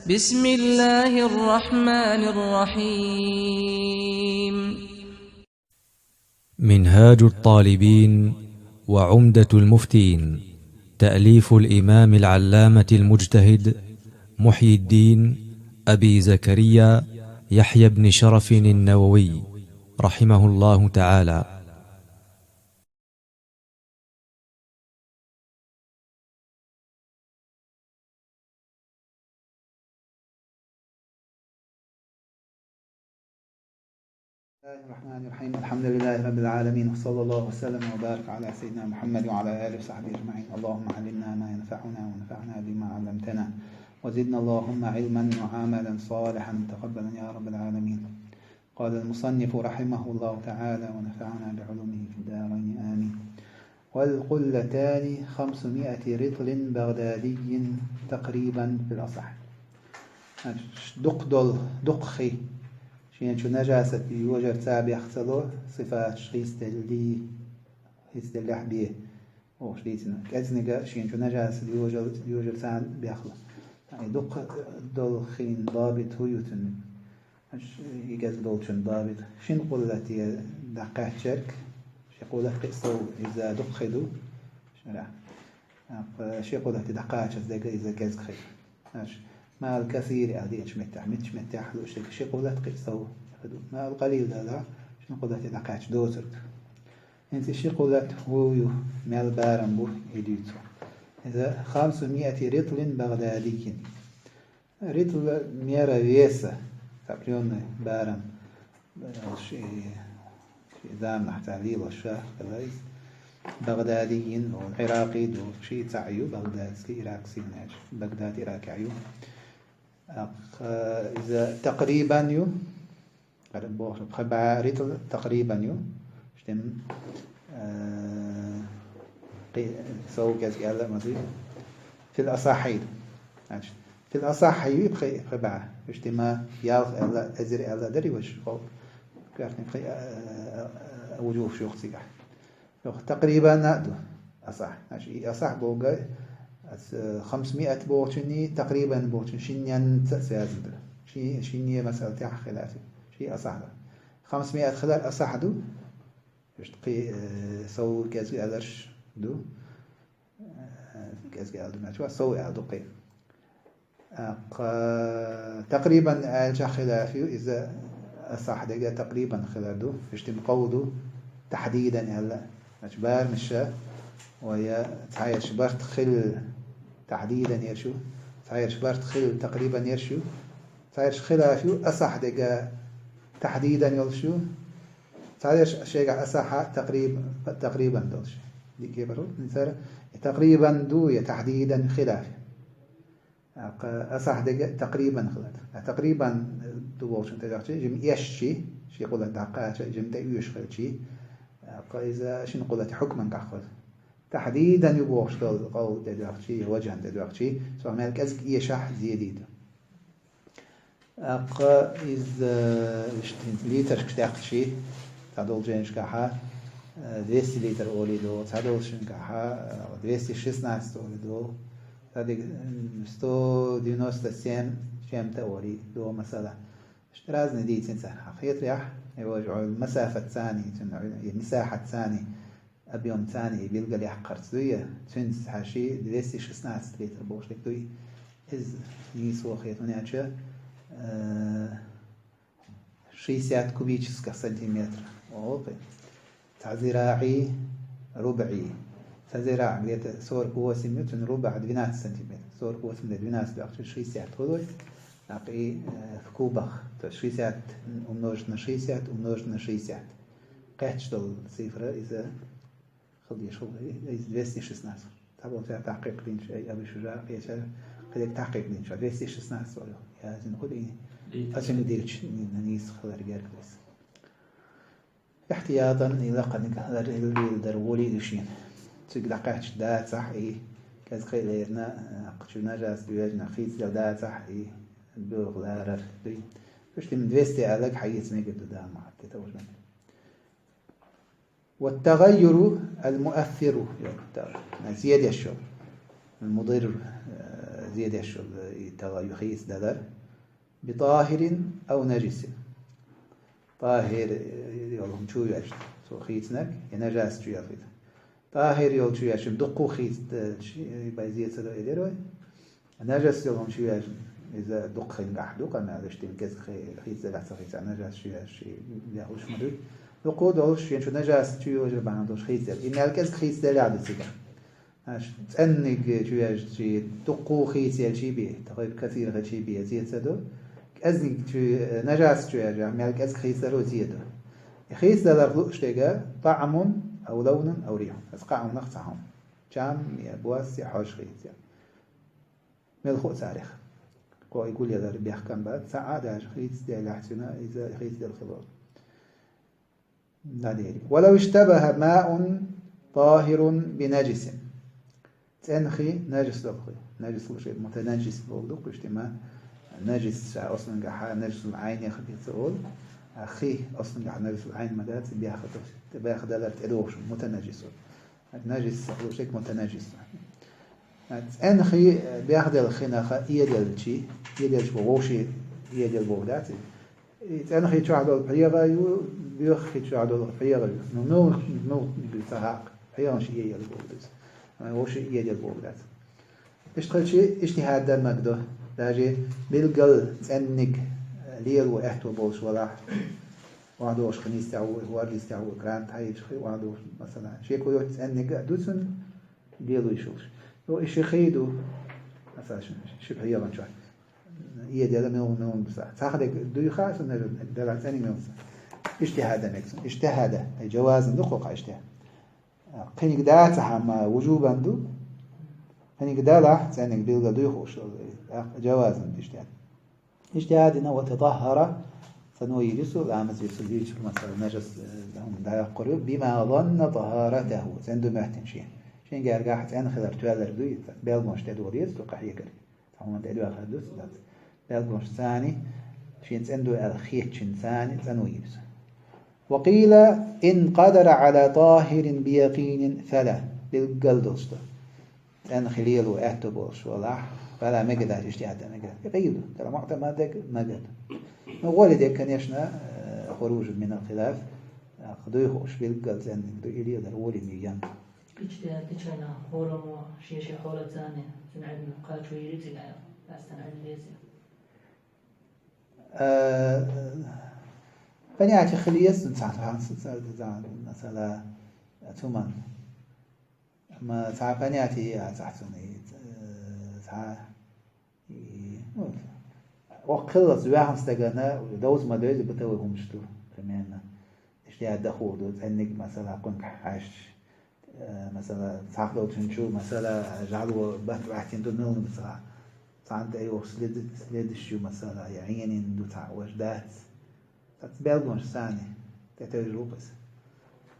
بسم الله الرحمن الرحيم. منهاج الطالبين وعمدة المفتين، تأليف الإمام العلامة المجتهد محيي الدين أبي زكريا يحيى بن شرف النووي رحمه الله تعالى. الله الرحمن الرحيم. الحمد لله رب العالمين، وصلى الله وسلم وبارك على سيدنا محمد وعلى آله وصحبه أجمعين. اللهم علمنا ما ينفعنا وانفعنا بما علمتنا، وزدنا اللهم علما وعملا صالحا تقبلا يا رب العالمين. قال المصنف رحمه الله تعالى ونفعنا بعلومه في الدارين آمين. والقلتان 500 رطل بغدادي تقريبا في الأصح. دقخي شين شو نجاسة يوجر تابع خسلو صفات شخيص دلي يستلح بيه أو شريتنا كأزنجا شين شو نجاسة يوجر تان بيخلا يعني دل خين ضابط هو يتن يجاز دولشن ضابط شين قلتي دقات شرك شيقولت قصو إذا دقخدو شرع شيقولت دقات إذا جاز خير ما الكثير أدي مش متاح له شيء قولت قصو ما القليل هذا شنو قولت دقاتش دوتر انت شيء قولت هو مال بارم بو يديتو إذا 500 رطل بغدادي رطل ميرا ويسا تقريبا بارم شيء دام نحتاجيه والشاه كذلك بغدادي والعراقي دو شيء تعيو بغداد عراقي بغداد عراقي عيو إذا تقريبا يو خبع ريتل تقريبا يو شتم سو كاس قال ما في الأصحيح في الأصحيح يبقى خبع شتم ياخ ألا أزر ألا دري وش قال كأني وجوه شو خسيح تقريبا نادو أصح أصح بوجا 500 بوتشني تقريبا بوتشن شنيان تسازد شنية مسألة تاع خلافي شيء أصح 500 خلال أصح دو يشتقي سو كازي أدرش دو كازي أدو ناتوا سو أدو قي تقريبا ألجا خلافي إذا أصح دقا تقريبا خلال دو يشتم قودو تحديدا يلا أجبار مشى ويا تعاير شبرت خل تحديدا يرشو تعاير شبرت خل تقريبا يرشو تعاير خلافيو أصح دقا تحديدا يلشو تعاير شيء أصح تقريبا دولش دي كيف برو مثلا تقريبا دو تحديدا خلاف أصح دقا تقريبا خلاف تقريبا دو بولش تجاكشي جم يشي شي يقول دقات جم تيوش خلشي إذا شنو قلت حكما كأخذ تحديدا يبوش قول تدرخشي وجها تدرخشي سواء مالك أزك يشح زياديد إذا ليتر كتاخشي تعدل جينش كحا 200 لتر أولي دو تعدل شنكحا 216 أولي دو هذه 197 شامت أولي دو مثلا اشتراز نديد سنسا حقيقة ريح يوجعوا المسافة الثانية المساحة الثانية أبيوم ثاني بيلقى لي حقرت دوية تنس حاشي 216 لتر بوش لك دوي إز نيسو خيطوني عشا 60 كوبيتشسكا سنتيمتر أوكي تعزيراعي ربعي تعزيراع بيت صور قوة سميتون ربع 12 سنتيمتر صور قوة سميتون 12 بأخذ 60 هذول أقي كوبخ 60 ومنوجنا 60 ومنوجنا 60 قاعدش دول صفر إذا خلي شو إذا 216 طبعا فيها تحقيق لين شيء أبي شجاع قياس قدك تحقيق لين شيء 216 ولا يا زين خذ إيه أسمع ديرش نيس خلي رجال كويس احتياطا إذا قنك هذا اللي درولي دوشين تقدر قاعدش دا صح إيه كذا خيرنا قشنا جالس بيجنا خيس دا صح إيه بغلارر دوي فشت من 200 على حيث ما قد دا مع تتوجه والتغير المؤثر زيادة الشر المضر زيادة شو ترى يخيس دلر بطاهر أو نجس طاهر يولهم شو يعش سو خيسنك ينجاس شو يفيد طاهر يول شو يعش دقو خيس بيزيد سلو إديروي نجس يولهم شو يعش إذا دق خين قحدوق أنا لشتين كذا خيس لا خيس نجاس شو يعش ياخوش مدري دقو دوش شو نجاس شو يوجد بعندوش خيس إن الكذا خيس ده لعب سيجا هاش تأنق شو يعش شيء دقو خيس يلشي بيه تقريب كثير هالشي بيه زيد سدو أزني شو نجاس شو يرجع مالك أز خيس له زيادة خيس ده لغلوش تجا طعم أو لون أو ريح أسقعهم نقصهم جام يبواس يحوش خيس يعني ملخو تاريخ قو يقول يا ذا بيحكم بعد ساعة خيس ده لحسنا إذا خيس ده الخضار لا ديري ولو اشتبه ماء طاهر بنجس تنخي نجس لغوي نجس شيء متنجس لغوي اجتماع نجس أصلاً جح نجس العين ياخد يتقول أخي أصلاً جح نجس العين مدات بياخد هذا تدوش متنجس نجس أو شيء متنجس أنخي بياخد الخناخة يدل شيء يدل بوشي يدل بودات أنخي شو عدول حيرة بيخي شو عدول حيرة نو بالتهاق حيرة شيء يدل بودات وشي يدل بودات اشتغل شيء اجتهاد ده مقدور داجي بالقل تأنق ليل وإحتو بوش ولا وعدوش خنيس تعو وارليس تعو كرانت هاي شخي وعدوش مثلا شيء كله تأنق دوسن ليل ويشوش لو إشي خيدو مثلا شبه يلا شوي هي دي من بساعة تاخدك دوي خاص ونجد دلع تاني من اجتهاد مكسن اجتهاد أي جواز دقوق اجتهاد قينك داتها ما وجوبا دو قينك دالح تانك بيلغا دوي خوش جواز اجتهاد اجتهاد إنه وتطهر فنو يجسو العامز يسليش مثلا نجس لهم دا قريب بما ظن طهارته عنده محتن شيء شين قال قاحت أنا خلر توالر دوي بيلغوش تدوريز وقحية كري تعمل تدوى خدوس بيلغوش ثاني شين عنده الخيتشن ثاني تنو يجسو وقيل إن قدر على طاهر بيقين فلا بالقلدوسته أن خليل وأعتبوش ولا فلا مجد اجتهاد مجد يقيله ترى معتمدك مجد والدك كان يشنا خروج من الخلاف خدوي خوش بالقلد زين دو إليه ده أولي ميجان اجتهاد تشينا حولمو شيء حولة ثانية تنعدنا قال شو يريد العيال أستنعد ليزي فنياتي خليس مثلا ثمان ما تعرفنياتي أحسني وقلة زواهم استجنا ودوز ما دوز بتوهم مشتو كمان اجتهاد دخول دوز عندك مثلا كنت حاش مثلا تعقلوا تنشو مثلا جعلوا بحثين دون نون مثلا صانت أيوه سليد الشو مثلا يعني دو تعوج دات تتبالغون ثاني تتجربة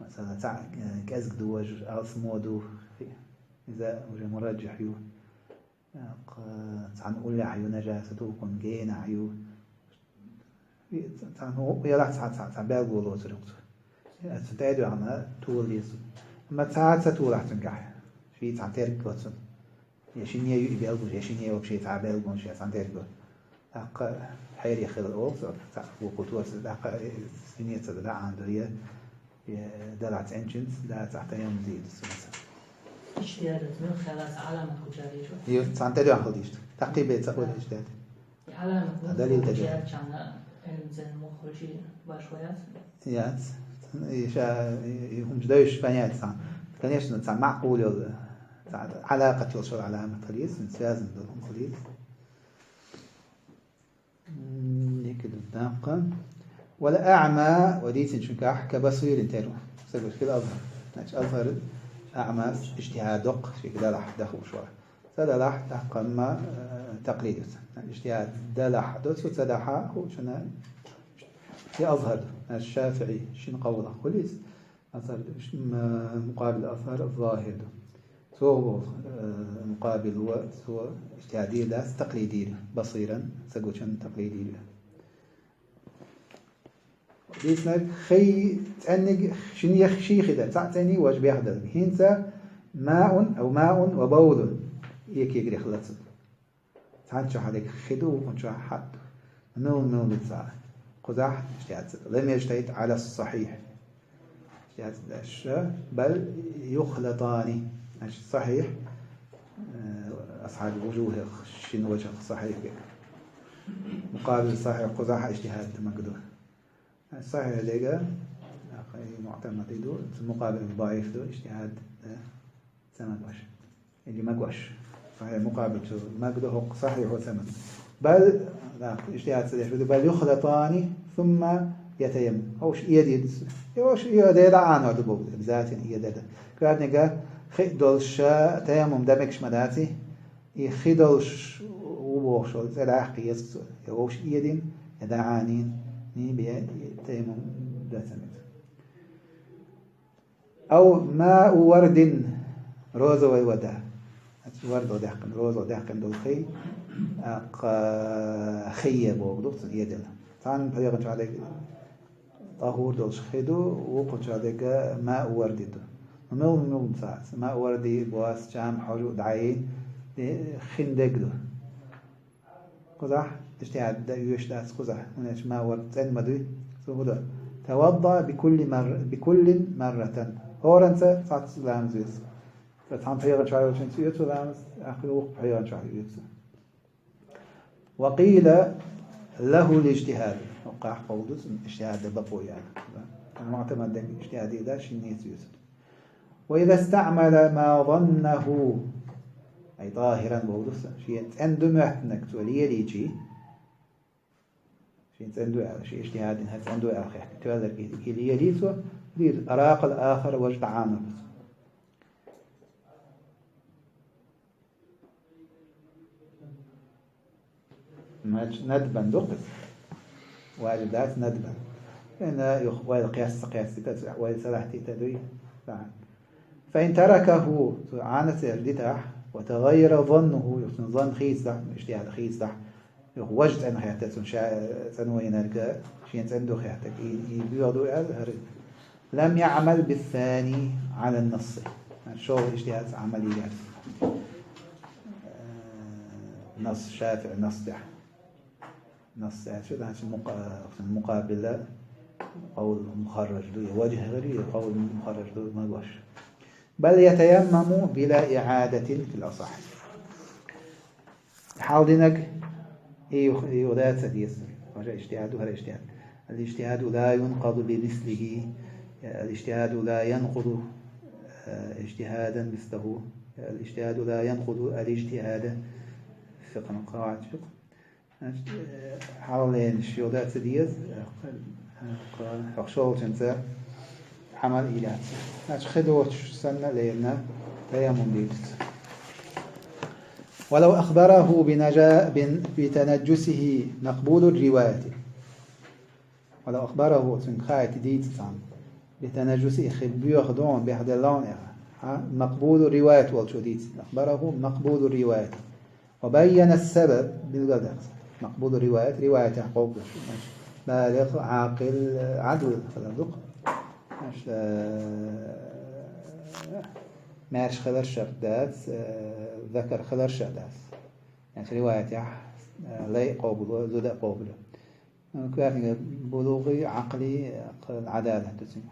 مثلا تاع كأزك دوج أصمودو إذا وجه مرجح يو تعن أولى عيو نجاسته كن جين عيو تعن هو يلا تعن بالغو لو ترقت تتعدو عنا طول يسو أما تعاد ستول راح تنجح في تعن ترك واتسن يشين يو يبالغو يشين يو بشي تعن بالغو شيء تعن ترك أق حير يخل الأوق تاع وقطوة أق سنية تدلع عنده هي دلعت انجنز لا تحت يوم زيد مثلا اجتهاد من خلاص علامة كجاري شو هي سانتدي عن خديش تقريبا تقول اجتهاد علامة دليل كجاري كان علم زين مخرجي باشويات يات هم جدايش فنيات سان كان يشن سان معقول علاقة يوصل علامة خليس لازم دلهم خليس يكد الدقة ولا أعمى وديت شنكاح كبصير انترو سبب كده أظهر أظهر أعمى اجتهادق في كده راح دخل شوية هذا راح تقم تقليد اجتهاد ده راح دوس وتدحى هو شنا يظهر الشافعي شن قوله خليس أظهر مقابل أظهر الظاهر سو مقابل هو سو اجتهادي لا تقليدي بصيرا سجوشن تقليدي ديسنا خي تأنج شنو يخشي خدا تعتني واش بيحدث هنسا ماء أو ماء وبول يكيجري خلاص تانشو عليك خدو ونشو حد نول بتصار قزح اجتهاد لم يجتهد على الصحيح اجتهاد بل يخلطان صحيح أصحاب الوجوه شنو وجه صحيح مقابل الصحيح قزح اجتهاد مقدور الصحيح لقى معتمد يدو مقابل الضعيف دو اجتهاد سمقوش اللي مقوش صحيح مقابل شو مقدور صحيح وثمن بل لا اجتهاد سديش بل يخلطان ثم يتيم أوش يديد أوش يديد عنه دبوب بذات يديد كأن نجا خدولش تيمم دمكش مداتي يخدولش وبوش زراح قياس أوش يدين يدعانين نبي تيمم داتمت أو ماء ورد روز ويودا ورد ودحقن روز ودحقن دولخي خيه بوغدوت يدل طبعا بيغنش عليك طهور دولش خيدو وقنش عليك ماء ورديدو نول ساعة ماء وردي بواس جام حجو دعين خندقدو قزح اجتهاد يوش داس قزح ونش ماء ورد زين مدوي سوهدو توضأ بكل مرة هورنسا ساعة سلام زيس فطبعا بيغنش عليك سيوتو لامس أخي وقت بيغنش عليك وقيل له الاجتهاد وقع قولس اجتهاد بقو يعني المعتمد اجتهادي ذا شنيت يوسف وإذا استعمل ما ظنه أي ظاهرا بولس شيء عنده محتنك تولي ليجي شيء عنده شيء اجتهاد عنده آخر تولي كلي ليسو ليد أراق الآخر وجد عامل ندبا دقس واجدات ندبا لأن يخوال قياس ويسرحتي تدوي فإن تركه عانت الردتاح وتغير ظنه يحسن ظن خيس ده اجتهاد خيس ده وجد أنه حياتك سنوين هرقا شين عنده حياتك يبيضوا لم يعمل بالثاني على النص شو اجتهاد عمليات نص شافع نص ده نص شو ده المقابلة قول مخرج له وجه غير قول مخرج له ما يقوش بل يتيمم بلا إعادة في الأصح حاولنك يغدات سديس وجه اجتهاد وهذا اجتهاد الاجتهاد لا ينقض بمثله الاجتهاد لا ينقض اجتهادا مثله الاجتهاد لا ينقض الاجتهاد فقه قواعد فقه حاولين شيودات سديس حقشول جنسا عمل إلى خدوش سنة لنا تيمم ديت ولو أخبره بتنجسه مقبول الرواية ولو أخبره سنخايت ديت بتنجسه خبيو خدون بهذا اللون مقبول الرواية والشديد أخبره مقبول الرواية وبين السبب بالقدر مقبول الرواية رواية يعقوب بالغ عاقل عدل خلق مش ماش خلر شردات ذكر خلر شردات يعني رواية لا قابل زود قابل كيف بلوغي عقلي عدالة تسمى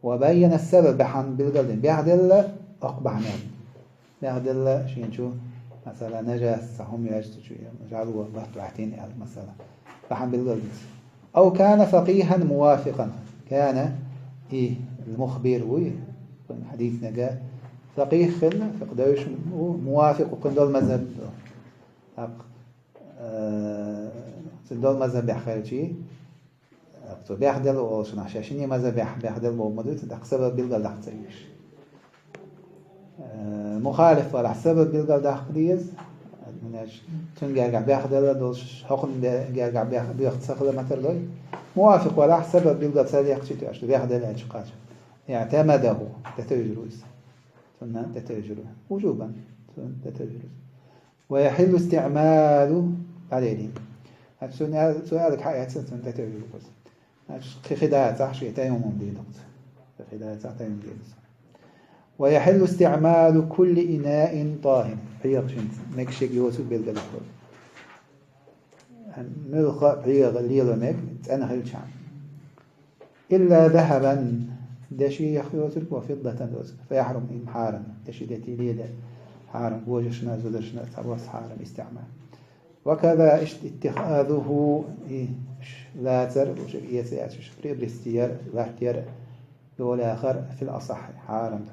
وبين السبب بحن بالقلب بيعدل أقبح نام بيعدل شيء نشوف مثلا نجاس هم يجتوا جعلوا بحثين مثلا بحن بالقلب أو كان فقيها موافقا كان المخبر حديث نجا فقيه خلنا فقدوش موافق وكن دول مذهب دول مذهب بحخير شيء بيحدل وشنا عشان مذهب بيحدل مومدوت سبب بيلقى دحتيش مخالف ولا سبب بيلقى دحتيز مناش تنجع بيحدل دوش حكم جرجع بيختصر مثلا موافق ولا سبب بيلقى سريع شيء أشتو بيحدل اعتقاد اعتمده تتجرز سنة تتجرز وجوبا تتجرز ويحل استعمال عليه سؤالك حقيقة سنة تتجرز خداعة صح شيء تيمم دي نقطة خداعة صح تيمم دي ويحل استعمال كل إناء طاهر بيغ شنت مكشك يوسف بالقلق ملخ بيغ ليلة مك أنا خلت شعب إلا ذهبا دشي يخيوتك وفضة دوزك فيحرم إمحارا دشي دتي ليلة حارم وجشنا زدشنا تبص حارم استعمال وكذا اتخاذه لا تر وش يسأل شفري بريستير لا تر دول آخر في الأصح حارم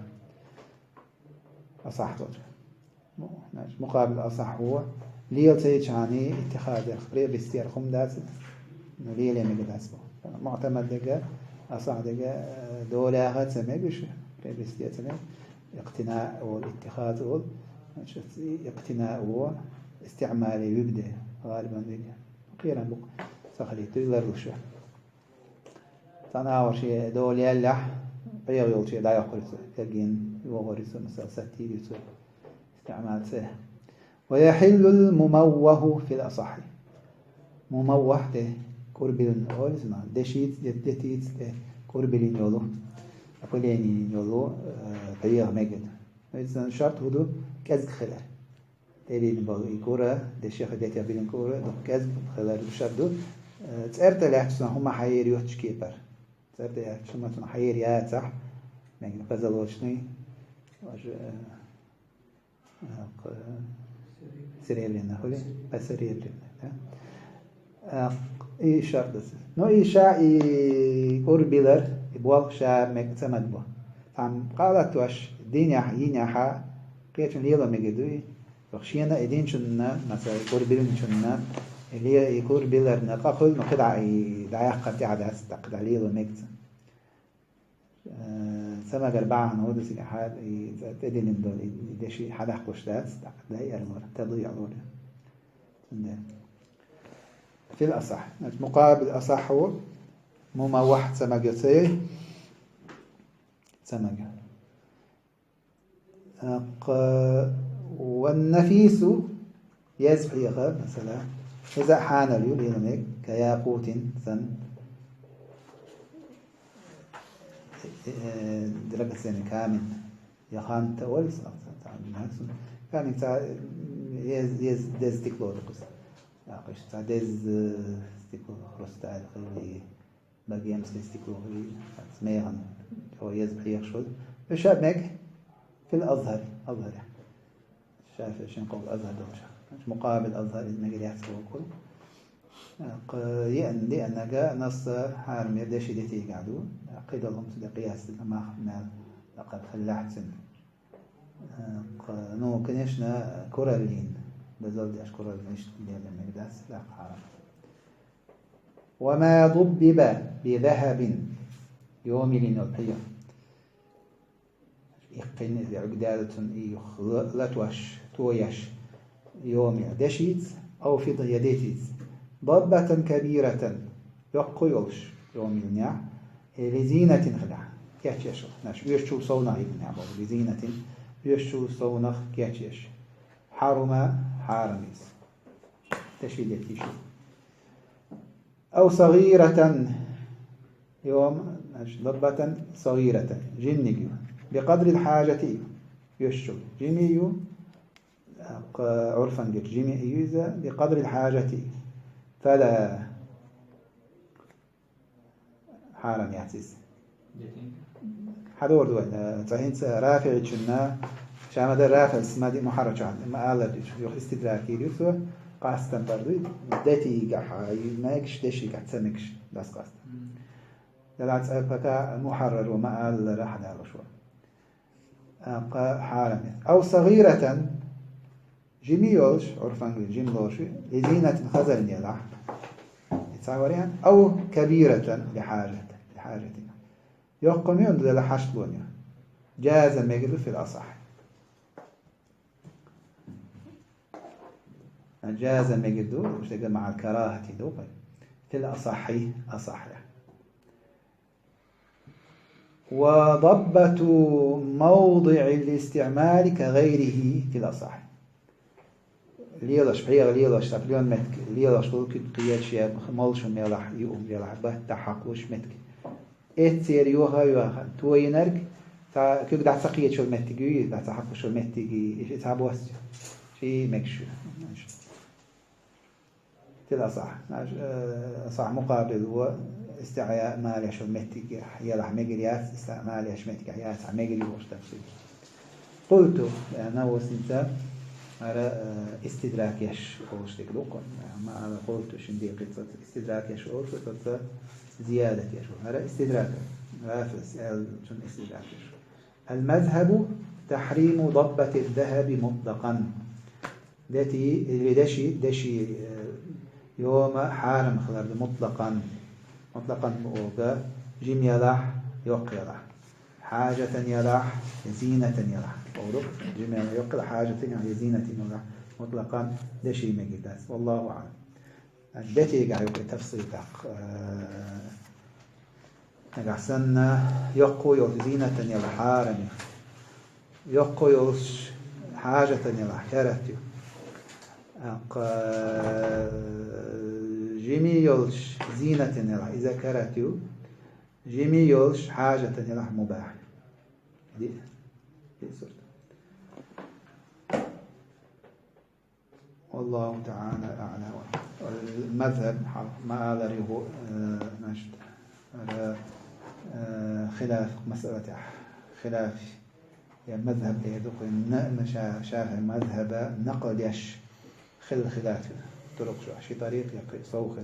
أصح مقابل أصح هو ليل تيجاني اتخاذ خبري بريستير خم داس ليل يمجلس معتمد دقة أصح دقة دول آخر سمعش بريستير سمع اقتناء والاتخاذ وال اقتناء و استعمالي يبدأ غالبا دقة أخيرا بق سخلي تقدر وشة تناور شيء دول يلح بيغيول شيء لا يقرص يجين يوغرس مثلا ستير يسوي استعمال سه ويحل المموه في الأصح مموه ده كوربين أولزنا دشيت دتيت كوربين يولو أقوليني يولو بيغ مجد إذا شرط هدو كذب خلال تبين بقى كورة دشيخ ديت يبين كورة دو كذب خلال بشردو تأرت لحسن هم حير يوتش كيبر تأرت لحسن هم حير ياتح مجد قزل وشني وج سرير لنا هولي بس سرير لنا إيه شرط نو إيه شاء كوربيلر يبغى شاء مك سمد به عم قالت وش دين يحيين يحا كيف ليلا مجدوي بخشينا إدين شننا مثلا يكور بيلن شننا اللي يكور بيلر نقاقل نقدع دعاء قطع عدس تقدع ليلا مجد سما قربعها نهود سلاحات تدين الدول إذا شيء حدا حقوش داس تقدع يرمر تضيع لوله في الأصح مقابل الأصح هو مموح سمجة سيه سمجة والنفيس يزحيق مثلا إذا حان اليول ينمك كياقوت سن درجة سنة كامل يخان تولس كامل يز دز تكلو دقص ياقش تا دز تكلو خرستا الخلي باقي أمس تكلو خلي سميغن هو يزحيق شد فشابك في الأظهر أظهر شايف شنو قول أظهر دوشة مقابل أظهر المجال يحسبه كل لأن جاء نص حارم يدش يدتي قعدوا قيد لهم قياس ما خفنا لقد خلعت سن نو كنيشنا كورالين بزود أشكر المشت اللي المجلس لا حارم وما ضبب بذهب يوم لنضحيه يقين بعقدالة لتوش تويش يوم دشيت أو في ضياديت ضبة كبيرة يقيلش يوم ينع لزينة خلع كاتيش ناش يشوا صونة ينع لزينة يشوا صونة كاتيش حرم حارميس تشيدتي شو أو صغيرة يوم ضبة صغيرة جنجيو بقدر الحاجة يشو جميع عرفا جميع يوزا بقدر الحاجة فلا حارم يعتز حدور دوين صحيح رافع جنا شامد رافع اسمه محرج عن ما قال يخ استدراكي يسوى قاستن بردوي دتي قحا ماكش دشي قاعد سمكش بس قاست دلعت أبكا محرر وما قال راح على شوى حارم أو صغيرة جميوش عرفان جملوش لزينة خزل يلح يتصورين أو كبيرة لحاجة يقومون دل حشلون جاز مجد في الأصح جاز مجد مش مع الكراهة دوبي في الأصح أصح وضبط موضع الاستعمال كغيره في الأصح ليلش بحيغ ليلش تبليون متك ليلش بلوكت قياد شيء مالش يلح بحتحق وش متك اتسير يوها توينرك تا كيف دعت سقية شو المتجي دعت حق شو المتجي إيش تعبوا شيء مكشو تلا صح مقابل هو استعياء مالي شو المتجي يلا مجريات استعمال شو المتجي حياة مجري وش تفسير قلت أنا وسنت على استدراك يش وش تقولون ما أنا قلت شندي قصة استدراك يش وش قصة زيادة يش على استدراك رافس شن استدراك يش المذهب تحريم ضبة الذهب مطلقا التي دشي يوم حارم خلال مطلقا بوغا جيم يلاح يوقيلا حاجة يلاح زينة يلاح أوروك جيم يلاح يوقيلا حاجة يعني زينة يلاح مطلقا دشي مجداس والله أعلم الدتي قاعد تفصيل نقصنا يقوي زينة يلا حارم يقوي حاجة يلا كرتيو جيمي يلش زينة يلا إذا كرتيو جيمي يلش حاجة يلا مباح دي صورة والله تعالى أعلى المذهب ما أدري هو نشد خلاف مسألة خلاف يعني مذهب يدق شافع مذهب نقل يش خلاف طرق شي طريق يقي صوخ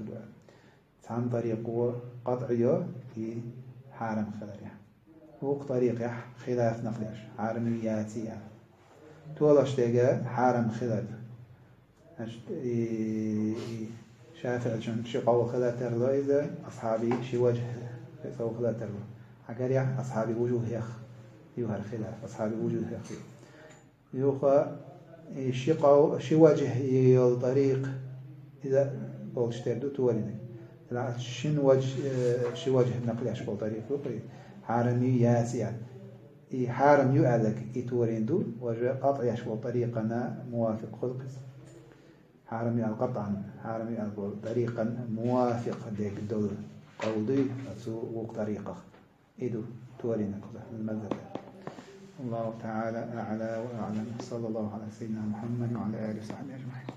عن طريق قطعيه في حارم خلال وق طريق خلاف نقل يش حارمياتي تولش تيجا حارم خلال شافع شي قول خلال ترلا إذا أصحابي شي وجه سو خلال ترلا حكى أصحابي وجوه يخ يوها الخلاف أصحابي وجوه يخ يوخا شي وجه الطريق إذا بولش تردو توليني لا شن وجه شي وجه نقل أشبه طريق يقري حارمي ياسيا حارم يؤذك يتوريندو وجه قطع يشبه طريقنا موافق خلقس حارمي القطع حارمي طريقا موافق ديك الدول قوضي سوق طريقه إدو تورينا كذا المذهب الله تعالى أعلى وأعلم صلى الله على سيدنا محمد وعلى آله وصحبه أجمعين